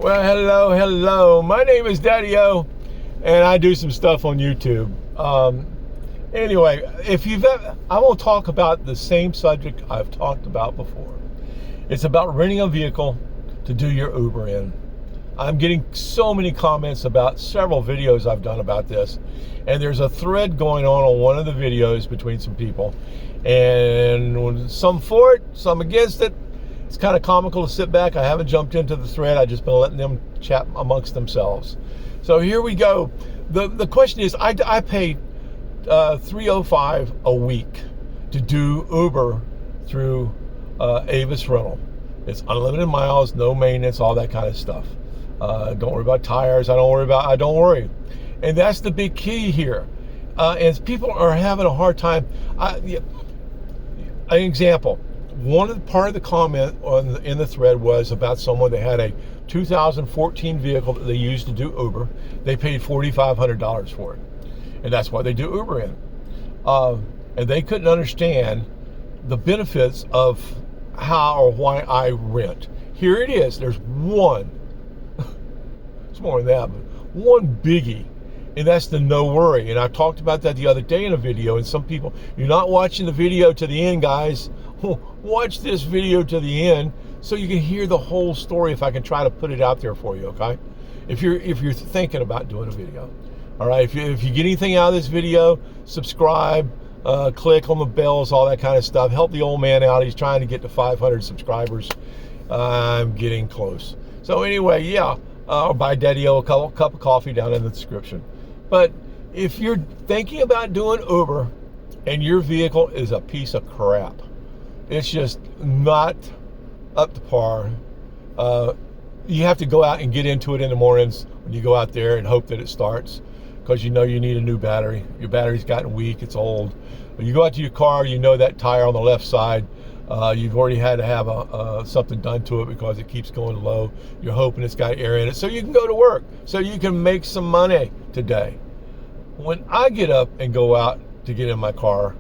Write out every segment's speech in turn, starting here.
Well, hello. My name is Daddy-O, and I do some stuff on YouTube. Anyway, I won't talk about the same subject I've talked about before. It's about renting a vehicle to do your Uber in. I'm getting so many comments about several videos I've done about this, and there's a thread going on one of the videos between some people, and some for it, some against it. It's kind of comical to sit back. I haven't jumped into the thread. I've just been letting them chat amongst themselves. So here we go. The question is, I pay $305 a week to do Uber through Avis Rental. It's unlimited miles, no maintenance, all that kind of stuff. Don't worry about tires. I don't worry. And that's the big key here. As people are having a hard time. An example. Part of the comment in the thread was about someone that had a 2014 vehicle that they used to do Uber. They paid $4,500 for it, and that's why they do Uber in. And they couldn't understand the benefits of how or why I rent. Here it is. There's one. It's more than that, but one biggie, and that's the no worry. And I talked about that the other day in a video. And some people, you're not watching the video to the end, guys. Watch this video to the end so you can hear the whole story if I can try to put it out there for you, okay? If you're thinking about doing a video. All right, if you get anything out of this video, subscribe, click on the bells, all that kind of stuff. Help the old man out. He's trying to get to 500 subscribers. I'm getting close. So anyway, yeah, buy Daddy-O a cup of coffee down in the description. But if you're thinking about doing Uber and your vehicle is a piece of crap, it's just not up to par. You have to go out and get into it in the mornings when you go out there and hope that it starts, because you know you need a new battery. Your battery's gotten weak, it's old. When you go out to your car, you know that tire on the left side, you've already had to have something done to it because it keeps going low. You're hoping it's got air in it so you can go to work, so you can make some money today. When I get up and go out to get in my car,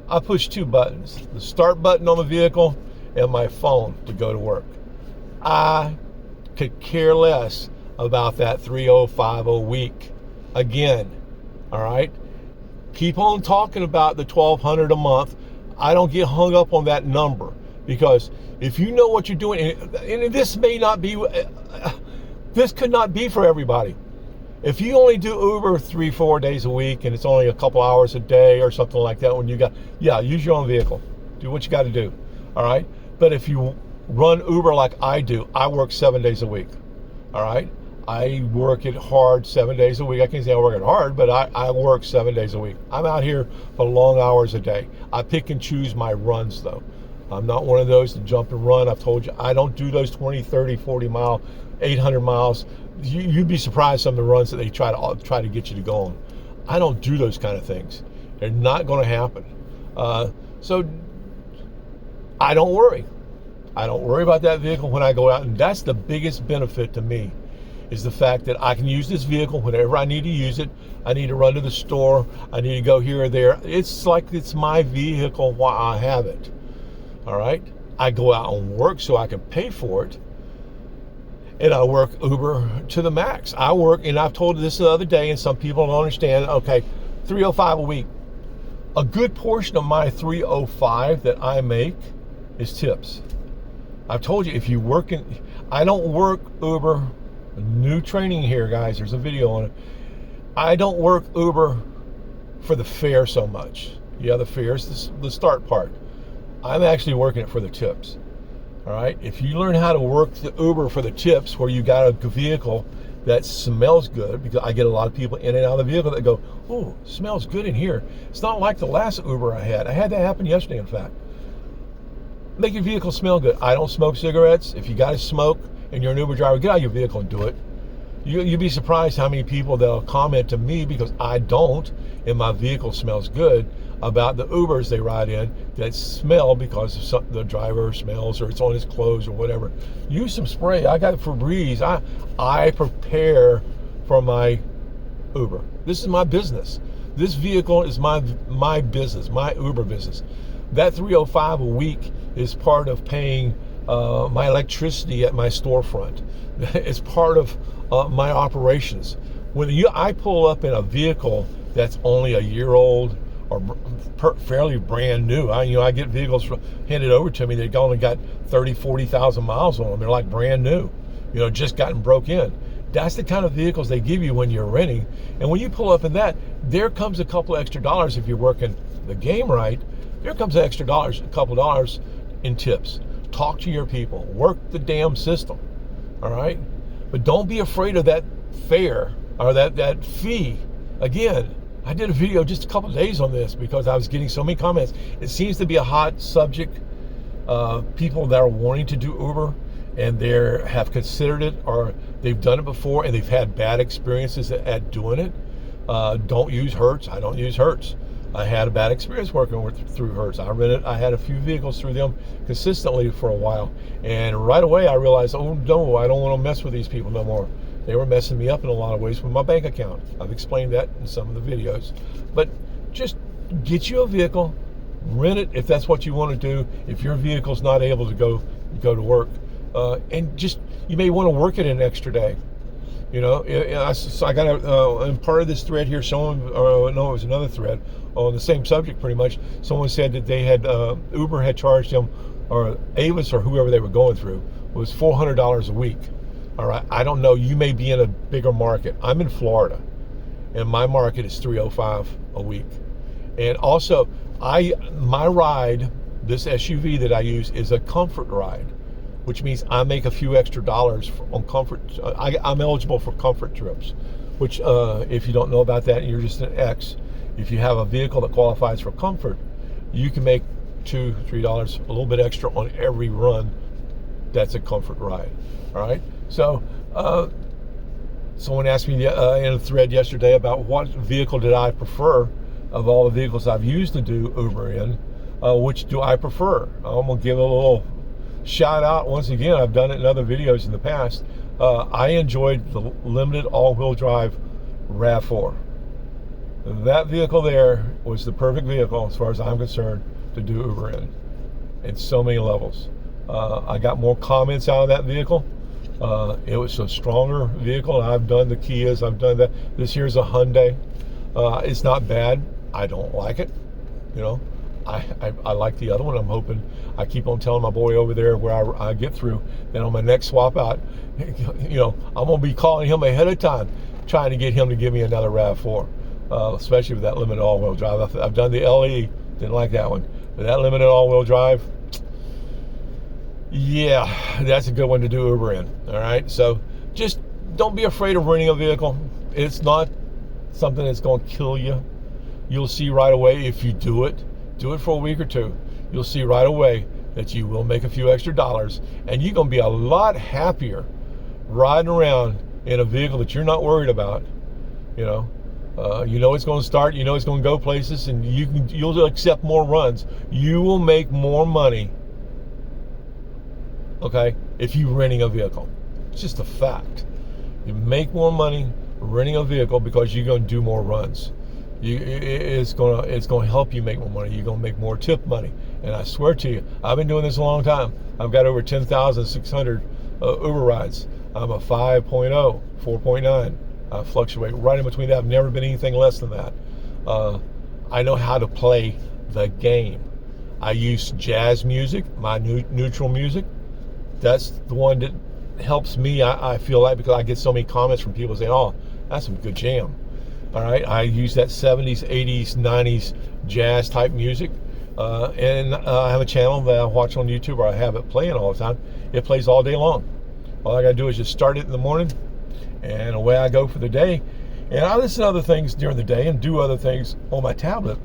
I push two buttons, the start button on the vehicle and my phone to go to work. I could care less about that $305 a week. Again, all right? Keep on talking about the $1,200 a month. I don't get hung up on that number, because if you know what you're doing, and this may not be, this could not be for everybody. If you only do Uber 3-4 days a week and it's only a couple hours a day or something like that, use your own vehicle. Do what you got to do, all right? But if you run Uber like I do, I work 7 days a week, all right? I work it hard 7 days a week. I can't say I work it hard, but I work 7 days a week. I'm out here for long hours a day. I pick and choose my runs, though. I'm not one of those to jump and run. I've told you, I don't do those 20, 30, 40 mile, 800 miles. You'd be surprised some of the runs that they try to get you to go on. I don't do those kind of things. They're not going to happen. So I don't worry. I don't worry about that vehicle when I go out, and that's the biggest benefit to me, is the fact that I can use this vehicle whenever I need to use it. I need to run to the store. I need to go here or there. It's like it's my vehicle while I have it. All right? I go out and work so I can pay for it. And I work Uber to the max. I work, and I've told you this the other day, and some people don't understand. Okay, $305 a week. A good portion of my $305 that I make is tips. I've told you, if you work in, I don't work Uber. New training here, guys. There's a video on it. I don't work Uber for the fare so much. Yeah, the fare is the start part. I'm actually working it for the tips. All right, if you learn how to work the Uber for the tips, where you got a vehicle that smells good, because I get a lot of people in and out of the vehicle that go, "Oh, smells good in here." It's not like the last Uber I had. I had that happen yesterday, in fact. Make your vehicle smell good. I don't smoke cigarettes. If you got to smoke and you're an Uber driver, get out of your vehicle and do it. You'd be surprised how many people that'll comment to me, because I don't, and my vehicle smells good, about the Ubers they ride in that smell because of the driver smells, or it's on his clothes or whatever. Use some spray. I got Febreze. I prepare for my Uber. This is my business. This vehicle is my business, my Uber business. That $305 a week is part of paying my electricity at my storefront. It's part of my operations. When I pull up in a vehicle that's only a year old or fairly brand new, I get vehicles handed over to me that only got 30, 40,000 miles on them. They're like brand new, just gotten broke in. That's the kind of vehicles they give you when you're renting. And when you pull up in that, there comes a couple extra dollars if you're working the game right. There comes extra dollars, a couple dollars in tips. Talk to your people. Work the damn system. All right? But don't be afraid of that fare or that fee. Again, I did a video just a couple of days on this because I was getting so many comments. It seems to be a hot subject. People that are wanting to do Uber and they have considered it or they've done it before and they've had bad experiences at doing it. Don't use Hertz. I don't use Hertz. I had a bad experience working through Hertz. I had a few vehicles through them consistently for a while. And right away I realized, oh no, I don't want to mess with these people no more. They were messing me up in a lot of ways with my bank account. I've explained that in some of the videos. But just get you a vehicle, rent it if that's what you want to do. If your vehicle's not able to go to work, and just you may want to work it an extra day. So I got in part of this thread here, someone, no, it was another thread on the same subject pretty much. Someone said that they had, Uber had charged them, or Avis or whoever they were going through, was $400 a week. All right, I don't know, you may be in a bigger market. I'm in Florida, and my market is $305 a week. And also, my ride, this SUV that I use, is a comfort ride, which means I make a few extra dollars on comfort. I'm eligible for comfort trips, which if you don't know about that, you're just an X. If you have a vehicle that qualifies for comfort, you can make $2, $3, a little bit extra on every run. That's a comfort ride. All right. So someone asked me in a thread yesterday about what vehicle did I prefer of all the vehicles I've used to do Uber in. Which do I prefer? I'm gonna give a little shout out once again. I've done it in other videos in the past. I enjoyed the limited all-wheel drive RAV4. That vehicle there was the perfect vehicle as far as I'm concerned to do Uber in so many levels. I got more comments out of that vehicle. It was a stronger vehicle. I've done the Kias, I've done that. This here's a Hyundai. It's not bad. I don't like it. I like the other one. I'm hoping, I keep on telling my boy over there where I get through, that on my next swap out, I'm going to be calling him ahead of time, trying to get him to give me another RAV4, especially with that limited all-wheel drive. I've done the LE, didn't like that one. But that limited all-wheel drive, yeah, that's a good one to do Uber in, all right? So just don't be afraid of renting a vehicle. It's not something that's going to kill you. You'll see right away if you do it for a week or two. You'll see right away that you will make a few extra dollars, and you're going to be a lot happier riding around in a vehicle that you're not worried about. It's going to start, it's going to go places, and you'll accept more runs. You will make more money, okay, if you're renting a vehicle. It's just a fact. You make more money renting a vehicle because you're going to do more runs. It's going to help you make more money. You're going to make more tip money. And I swear to you, I've been doing this a long time. I've got over 10,600 Uber rides. I'm a 5.0, 4.9. I fluctuate right in between that. I've never been anything less than that. I know how to play the game. I use jazz music, my neutral music. That's the one that helps me, I feel like, because I get so many comments from people saying, oh, that's some good jam. All right, I use that 70s, 80s, 90s jazz type music. And I have a channel that I watch on YouTube, or I have it playing all the time. It plays all day long. All I got to do is just start it in the morning, and away I go for the day. And I listen to other things during the day and do other things on my tablet.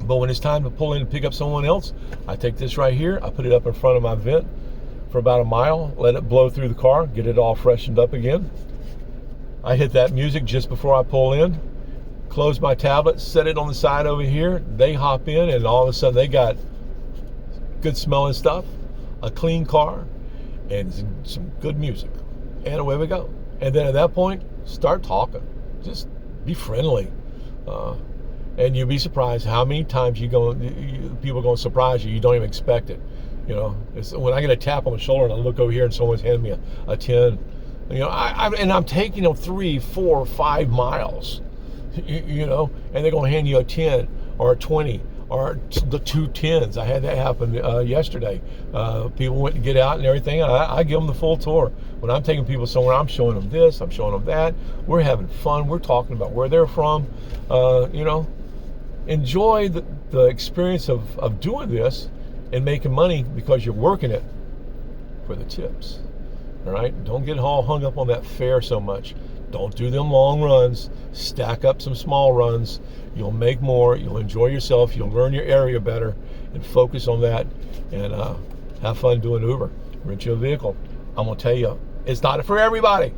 But when it's time to pull in and pick up someone else, I take this right here, I put it up in front of my vent for about a mile, let it blow through the car, get it all freshened up again. I hit that music just before I pull in, close my tablet, set it on the side over here. They hop in, and all of a sudden they got good smelling stuff, a clean car, and some good music. And away we go. And then at that point, start talking. Just be friendly. And you'll be surprised how many times people are going to surprise you. You don't even expect it. You know, it's when I get a tap on the shoulder and I look over here and someone's handing me a 10, you know, I'm taking them 3, 4, 5 miles, you know, and they're going to hand you a 10 or a 20 or the 2 10s. I had that happen yesterday. People went to get out and everything. I give them the full tour. When I'm taking people somewhere, I'm showing them this, I'm showing them that. We're having fun. We're talking about where they're from. You know, enjoy the experience of doing this and making money because you're working it for the tips. All right, don't get all hung up on that fare so much. Don't do them long runs. Stack up some small runs. You'll make more. You'll enjoy yourself. You'll learn your area better and focus on that, and have fun doing Uber. Rent you a vehicle. I'm gonna tell you, it's not for everybody.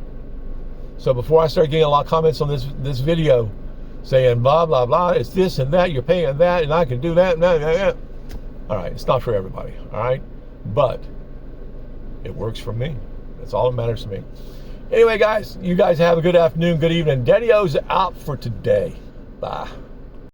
So before I start getting a lot of comments on this video saying blah blah blah, it's this and that, you're paying that, and I can do that and that and that. All right, it's not for everybody, all right? But it works for me. That's all that matters to me. Anyway, guys, you guys have a good afternoon, good evening. Daddy-O's out for today. Bye.